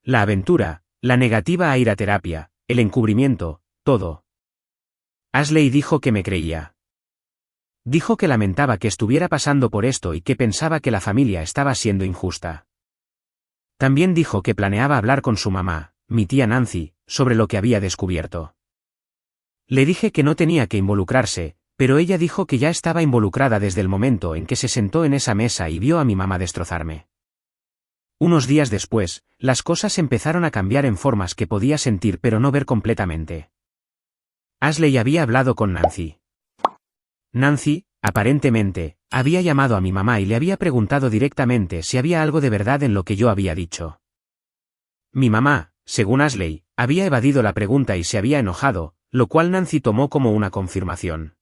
La aventura, la negativa a ir a terapia, el encubrimiento, todo. Ashley dijo que me creía. Dijo que lamentaba que estuviera pasando por esto y que pensaba que la familia estaba siendo injusta. También dijo que planeaba hablar con su mamá, mi tía Nancy, sobre lo que había descubierto. Le dije que no tenía que involucrarse, pero ella dijo que ya estaba involucrada desde el momento en que se sentó en esa mesa y vio a mi mamá destrozarme. Unos días después, las cosas empezaron a cambiar en formas que podía sentir pero no ver completamente. Ashley había hablado con Nancy. Nancy, aparentemente, había llamado a mi mamá y le había preguntado directamente si había algo de verdad en lo que yo había dicho. Mi mamá, según Ashley, había evadido la pregunta y se había enojado, lo cual Nancy tomó como una confirmación.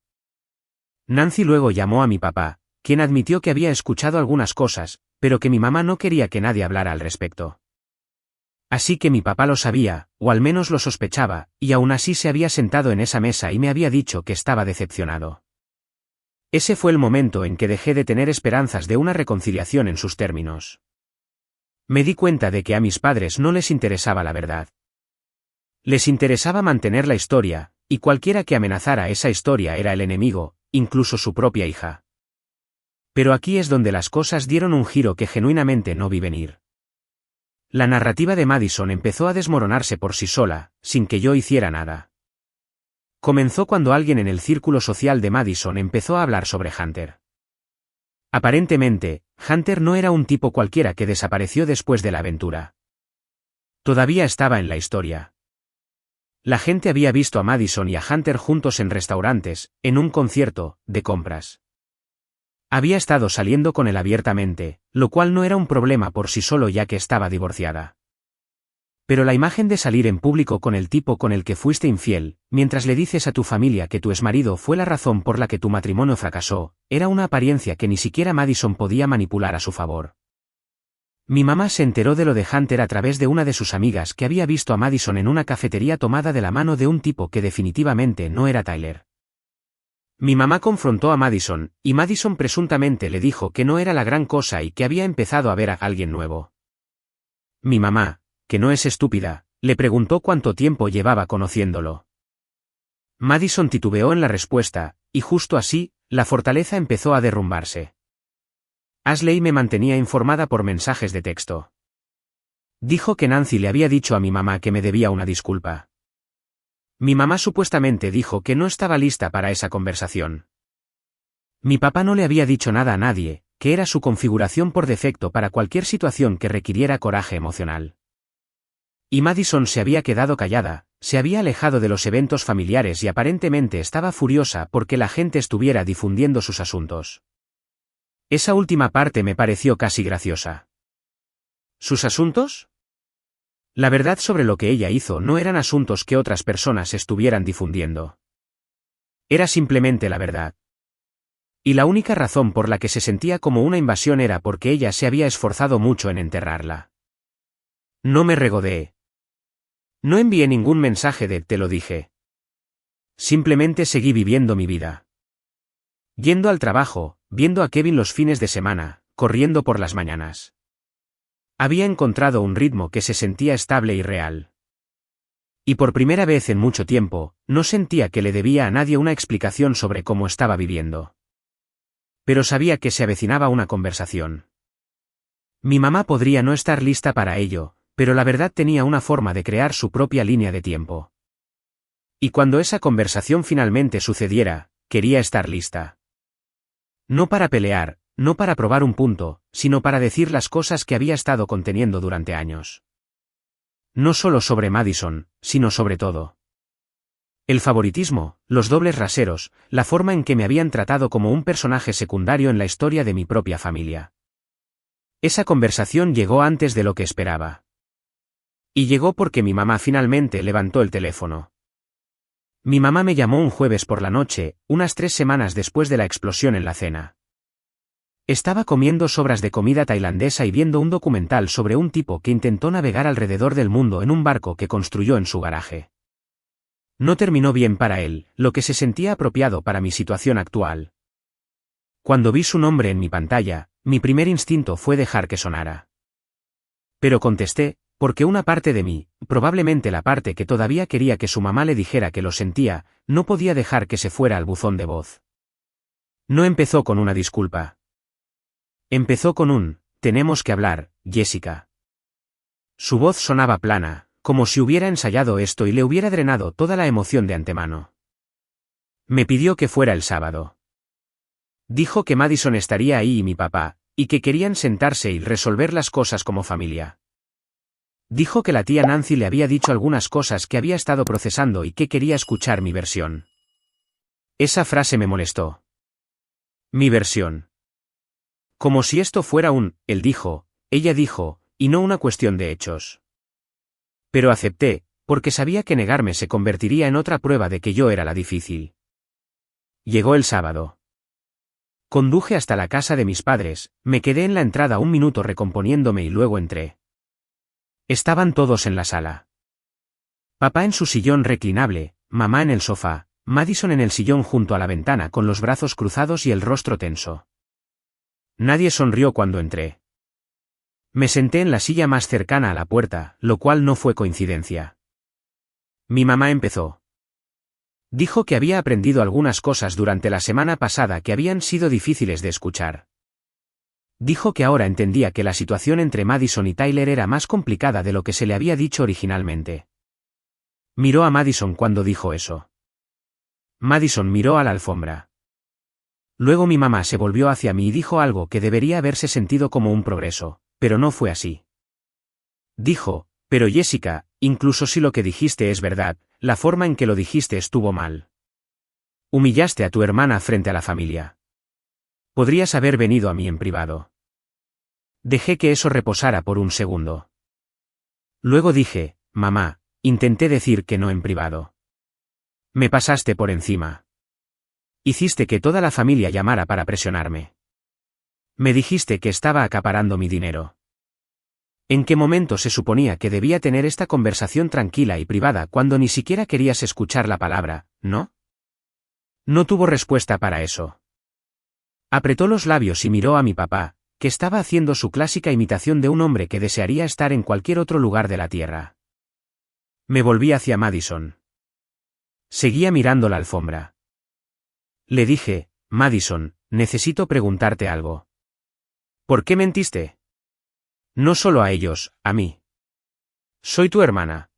Nancy luego llamó a mi papá, quien admitió que había escuchado algunas cosas, pero que mi mamá no quería que nadie hablara al respecto. Así que mi papá lo sabía, o al menos lo sospechaba, y aún así se había sentado en esa mesa y me había dicho que estaba decepcionado. Ese fue el momento en que dejé de tener esperanzas de una reconciliación en sus términos. Me di cuenta de que a mis padres no les interesaba la verdad. Les interesaba mantener la historia, y cualquiera que amenazara esa historia era el enemigo, incluso su propia hija. Pero aquí es donde las cosas dieron un giro que genuinamente no vi venir. La narrativa de Madison empezó a desmoronarse por sí sola, sin que yo hiciera nada. Comenzó cuando alguien en el círculo social de Madison empezó a hablar sobre Hunter. Aparentemente, Hunter no era un tipo cualquiera que desapareció después de la aventura. Todavía estaba en la historia. La gente había visto a Madison y a Hunter juntos en restaurantes, en un concierto, de compras. Había estado saliendo con él abiertamente, lo cual no era un problema por sí solo ya que estaba divorciada. Pero la imagen de salir en público con el tipo con el que fuiste infiel, mientras le dices a tu familia que tu exmarido fue la razón por la que tu matrimonio fracasó, era una apariencia que ni siquiera Madison podía manipular a su favor. Mi mamá se enteró de lo de Hunter a través de una de sus amigas que había visto a Madison en una cafetería tomada de la mano de un tipo que definitivamente no era Tyler. Mi mamá confrontó a Madison, y Madison presuntamente le dijo que no era la gran cosa y que había empezado a ver a alguien nuevo. Mi mamá, que no es estúpida, le preguntó cuánto tiempo llevaba conociéndolo. Madison titubeó en la respuesta, y justo así, la fortaleza empezó a derrumbarse. Ashley me mantenía informada por mensajes de texto. Dijo que Nancy le había dicho a mi mamá que me debía una disculpa. Mi mamá supuestamente dijo que no estaba lista para esa conversación. Mi papá no le había dicho nada a nadie, que era su configuración por defecto para cualquier situación que requiriera coraje emocional. Y Madison se había quedado callada, se había alejado de los eventos familiares y aparentemente estaba furiosa porque la gente estuviera difundiendo sus asuntos. Esa última parte me pareció casi graciosa. ¿Sus asuntos? La verdad sobre lo que ella hizo no eran asuntos que otras personas estuvieran difundiendo. Era simplemente la verdad. Y la única razón por la que se sentía como una invasión era porque ella se había esforzado mucho en enterrarla. No me regodeé. No envié ningún mensaje de "te lo dije". Simplemente seguí viviendo mi vida. Yendo al trabajo, viendo a Kevin los fines de semana, corriendo por las mañanas. Había encontrado un ritmo que se sentía estable y real. Y por primera vez en mucho tiempo, no sentía que le debía a nadie una explicación sobre cómo estaba viviendo. Pero sabía que se avecinaba una conversación. Mi mamá podría no estar lista para ello, pero la verdad tenía una forma de crear su propia línea de tiempo. Y cuando esa conversación finalmente sucediera, quería estar lista. No para pelear, no para probar un punto, sino para decir las cosas que había estado conteniendo durante años. No solo sobre Madison, sino sobre todo. El favoritismo, los dobles raseros, la forma en que me habían tratado como un personaje secundario en la historia de mi propia familia. Esa conversación llegó antes de lo que esperaba. Y llegó porque mi mamá finalmente levantó el teléfono. Mi mamá me llamó un jueves por la noche, unas 3 semanas después de la explosión en la cena. Estaba comiendo sobras de comida tailandesa y viendo un documental sobre un tipo que intentó navegar alrededor del mundo en un barco que construyó en su garaje. No terminó bien para él, lo que se sentía apropiado para mi situación actual. Cuando vi su nombre en mi pantalla, mi primer instinto fue dejar que sonara. Pero contesté, porque una parte de mí, probablemente la parte que todavía quería que su mamá le dijera que lo sentía, no podía dejar que se fuera al buzón de voz. No empezó con una disculpa. Empezó con un, tenemos que hablar, Jessica. Su voz sonaba plana, como si hubiera ensayado esto y le hubiera drenado toda la emoción de antemano. Me pidió que fuera el sábado. Dijo que Madison estaría ahí y mi papá, y que querían sentarse y resolver las cosas como familia. Dijo que la tía Nancy le había dicho algunas cosas que había estado procesando y que quería escuchar mi versión. Esa frase me molestó. Mi versión. Como si esto fuera él dijo, ella dijo, y no una cuestión de hechos. Pero acepté, porque sabía que negarme se convertiría en otra prueba de que yo era la difícil. Llegó el sábado. Conduje hasta la casa de mis padres, me quedé en la entrada un minuto recomponiéndome y luego entré. Estaban todos en la sala. Papá en su sillón reclinable, mamá en el sofá, Madison en el sillón junto a la ventana con los brazos cruzados y el rostro tenso. Nadie sonrió cuando entré. Me senté en la silla más cercana a la puerta, lo cual no fue coincidencia. Mi mamá empezó. Dijo que había aprendido algunas cosas durante la semana pasada que habían sido difíciles de escuchar. Dijo que ahora entendía que la situación entre Madison y Tyler era más complicada de lo que se le había dicho originalmente. Miró a Madison cuando dijo eso. Madison miró a la alfombra. Luego mi mamá se volvió hacia mí y dijo algo que debería haberse sentido como un progreso, pero no fue así. Dijo, pero Jessica, incluso si lo que dijiste es verdad, la forma en que lo dijiste estuvo mal. Humillaste a tu hermana frente a la familia. Podrías haber venido a mí en privado. Dejé que eso reposara por un segundo. Luego dije, mamá, intenté decir que no en privado. Me pasaste por encima. Hiciste que toda la familia llamara para presionarme. Me dijiste que estaba acaparando mi dinero. ¿En qué momento se suponía que debía tener esta conversación tranquila y privada cuando ni siquiera querías escuchar la palabra, no? No tuvo respuesta para eso. Apretó los labios y miró a mi papá, que estaba haciendo su clásica imitación de un hombre que desearía estar en cualquier otro lugar de la tierra. Me volví hacia Madison. Seguía mirando la alfombra. Le dije, Madison, necesito preguntarte algo. ¿Por qué mentiste? No solo a ellos, a mí. Soy tu hermana.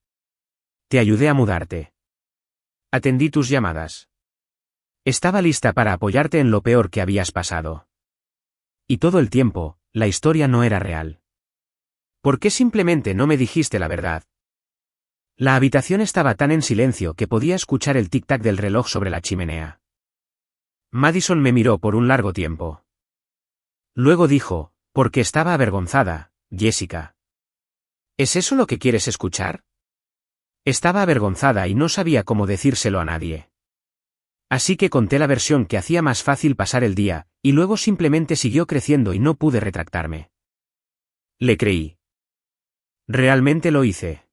Te ayudé a mudarte. Atendí tus llamadas. Estaba lista para apoyarte en lo peor que habías pasado. Y todo el tiempo, la historia no era real. ¿Por qué simplemente no me dijiste la verdad? La habitación estaba tan en silencio que podía escuchar el tic-tac del reloj sobre la chimenea. Madison me miró por un largo tiempo. Luego dijo, porque estaba avergonzada, Jessica. ¿Es eso lo que quieres escuchar? Estaba avergonzada y no sabía cómo decírselo a nadie. Así que conté la versión que hacía más fácil pasar el día, y luego simplemente siguió creciendo y no pude retractarme. Le creí. Realmente lo hice.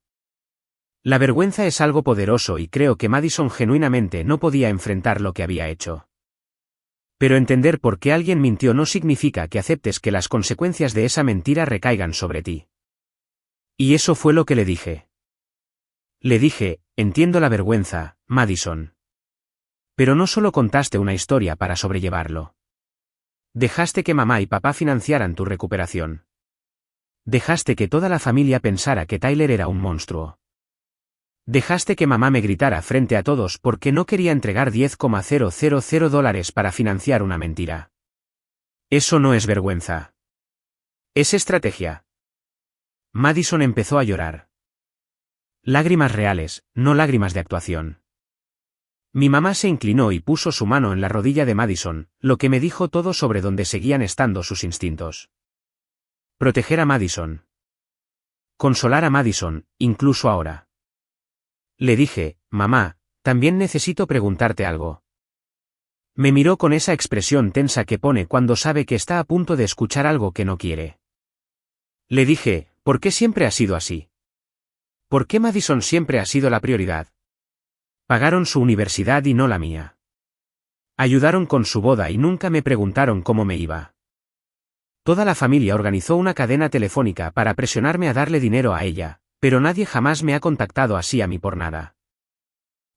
La vergüenza es algo poderoso y creo que Madison genuinamente no podía enfrentar lo que había hecho. Pero entender por qué alguien mintió no significa que aceptes que las consecuencias de esa mentira recaigan sobre ti. Y eso fue lo que le dije. Le dije, entiendo la vergüenza, Madison. Pero no solo contaste una historia para sobrellevarlo. Dejaste que mamá y papá financiaran tu recuperación. Dejaste que toda la familia pensara que Tyler era un monstruo. Dejaste que mamá me gritara frente a todos porque no quería entregar $10,000 para financiar una mentira. Eso no es vergüenza. Es estrategia. Madison empezó a llorar. Lágrimas reales, no lágrimas de actuación. Mi mamá se inclinó y puso su mano en la rodilla de Madison, lo que me dijo todo sobre dónde seguían estando sus instintos. Proteger a Madison. Consolar a Madison, incluso ahora. Le dije, mamá, también necesito preguntarte algo. Me miró con esa expresión tensa que pone cuando sabe que está a punto de escuchar algo que no quiere. Le dije, ¿por qué siempre ha sido así? ¿Por qué Madison siempre ha sido la prioridad? Pagaron su universidad y no la mía. Ayudaron con su boda y nunca me preguntaron cómo me iba. Toda la familia organizó una cadena telefónica para presionarme a darle dinero a ella, pero nadie jamás me ha contactado así a mí por nada.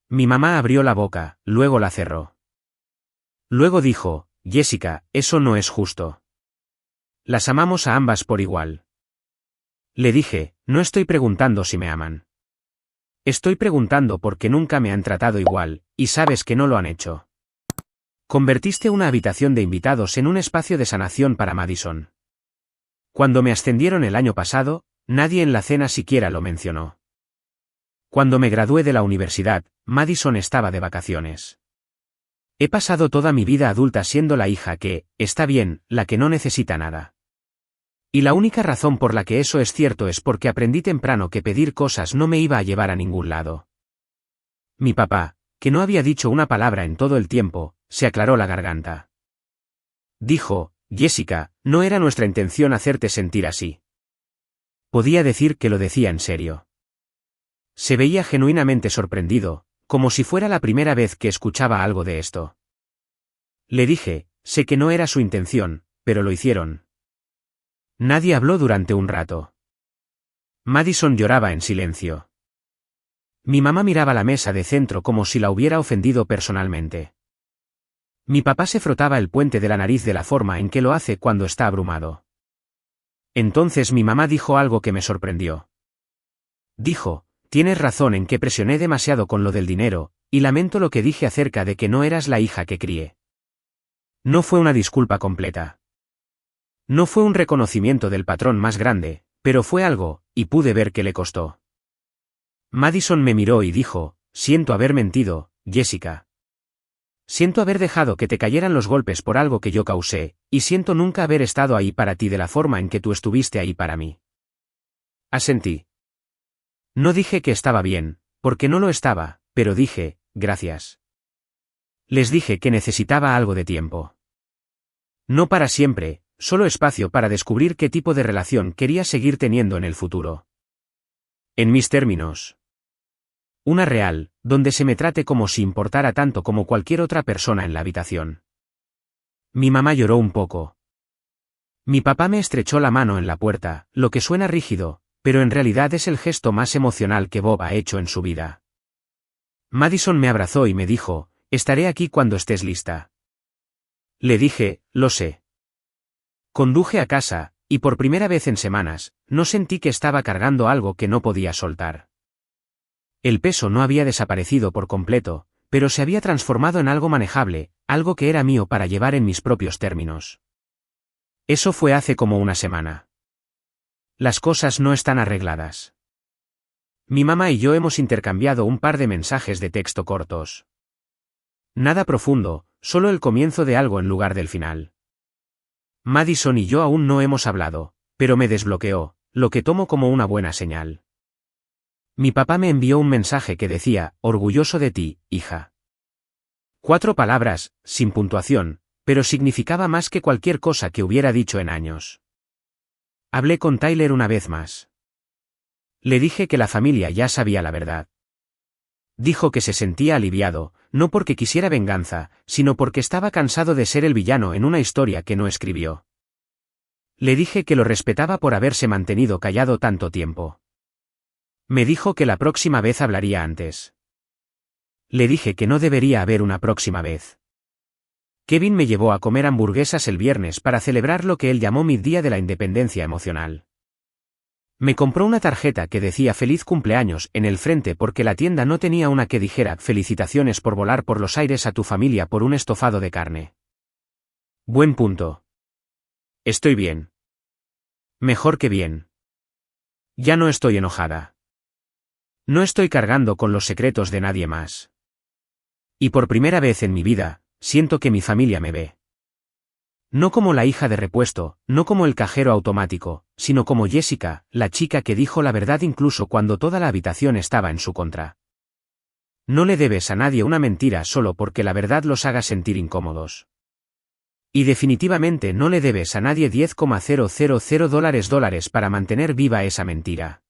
Mi mamá abrió la boca, luego la cerró. Luego dijo, Jessica, eso no es justo. Las amamos a ambas por igual. Le dije, no estoy preguntando si me aman. Estoy preguntando por qué nunca me han tratado igual, y sabes que no lo han hecho. Convertiste una habitación de invitados en un espacio de sanación para Madison. Cuando me ascendieron el año pasado, nadie en la cena siquiera lo mencionó. Cuando me gradué de la universidad, Madison estaba de vacaciones. He pasado toda mi vida adulta siendo la hija que, está bien, la que no necesita nada. Y la única razón por la que eso es cierto es porque aprendí temprano que pedir cosas no me iba a llevar a ningún lado. Mi papá, que no había dicho una palabra en todo el tiempo, se aclaró la garganta. Dijo, Jessica, no era nuestra intención hacerte sentir así. Podía decir que lo decía en serio. Se veía genuinamente sorprendido, como si fuera la primera vez que escuchaba algo de esto. Le dije, sé que no era su intención, pero lo hicieron. Nadie habló durante un rato. Madison lloraba en silencio. Mi mamá miraba la mesa de centro como si la hubiera ofendido personalmente. Mi papá se frotaba el puente de la nariz de la forma en que lo hace cuando está abrumado. Entonces mi mamá dijo algo que me sorprendió. Dijo, tienes razón en que presioné demasiado con lo del dinero, y lamento lo que dije acerca de que no eras la hija que crié. No fue una disculpa completa. No fue un reconocimiento del patrón más grande, pero fue algo, y pude ver que le costó. Madison me miró y dijo, siento haber mentido, Jessica. Siento haber dejado que te cayeran los golpes por algo que yo causé, y siento nunca haber estado ahí para ti de la forma en que tú estuviste ahí para mí. Asentí. No dije que estaba bien, porque no lo estaba, pero dije, gracias. Les dije que necesitaba algo de tiempo. No para siempre, solo espacio para descubrir qué tipo de relación quería seguir teniendo en el futuro. En mis términos. Una real, donde se me trate como si importara tanto como cualquier otra persona en la habitación. Mi mamá lloró un poco. Mi papá me estrechó la mano en la puerta, lo que suena rígido, pero en realidad es el gesto más emocional que Bob ha hecho en su vida. Madison me abrazó y me dijo, estaré aquí cuando estés lista. Le dije, lo sé. Conduje a casa, y por primera vez en semanas, no sentí que estaba cargando algo que no podía soltar. El peso no había desaparecido por completo, pero se había transformado en algo manejable, algo que era mío para llevar en mis propios términos. Eso fue hace como una semana. Las cosas no están arregladas. Mi mamá y yo hemos intercambiado un par de mensajes de texto cortos. Nada profundo, solo el comienzo de algo en lugar del final. Madison y yo aún no hemos hablado, pero me desbloqueó, lo que tomo como una buena señal. Mi papá me envió un mensaje que decía, orgulloso de ti, hija. 4 palabras, sin puntuación, pero significaba más que cualquier cosa que hubiera dicho en años. Hablé con Tyler una vez más. Le dije que la familia ya sabía la verdad. Dijo que se sentía aliviado, no porque quisiera venganza, sino porque estaba cansado de ser el villano en una historia que no escribió. Le dije que lo respetaba por haberse mantenido callado tanto tiempo. Me dijo que la próxima vez hablaría antes. Le dije que no debería haber una próxima vez. Kevin me llevó a comer hamburguesas el viernes para celebrar lo que él llamó mi día de la independencia emocional. Me compró una tarjeta que decía feliz cumpleaños en el frente porque la tienda no tenía una que dijera felicitaciones por volar por los aires a tu familia por un estofado de carne. Buen punto. Estoy bien. Mejor que bien. Ya no estoy enojada. No estoy cargando con los secretos de nadie más. Y por primera vez en mi vida, siento que mi familia me ve. No como la hija de repuesto, no como el cajero automático, sino como Jessica, la chica que dijo la verdad incluso cuando toda la habitación estaba en su contra. No le debes a nadie una mentira solo porque la verdad los haga sentir incómodos. Y definitivamente no le debes a nadie $10,000 para mantener viva esa mentira.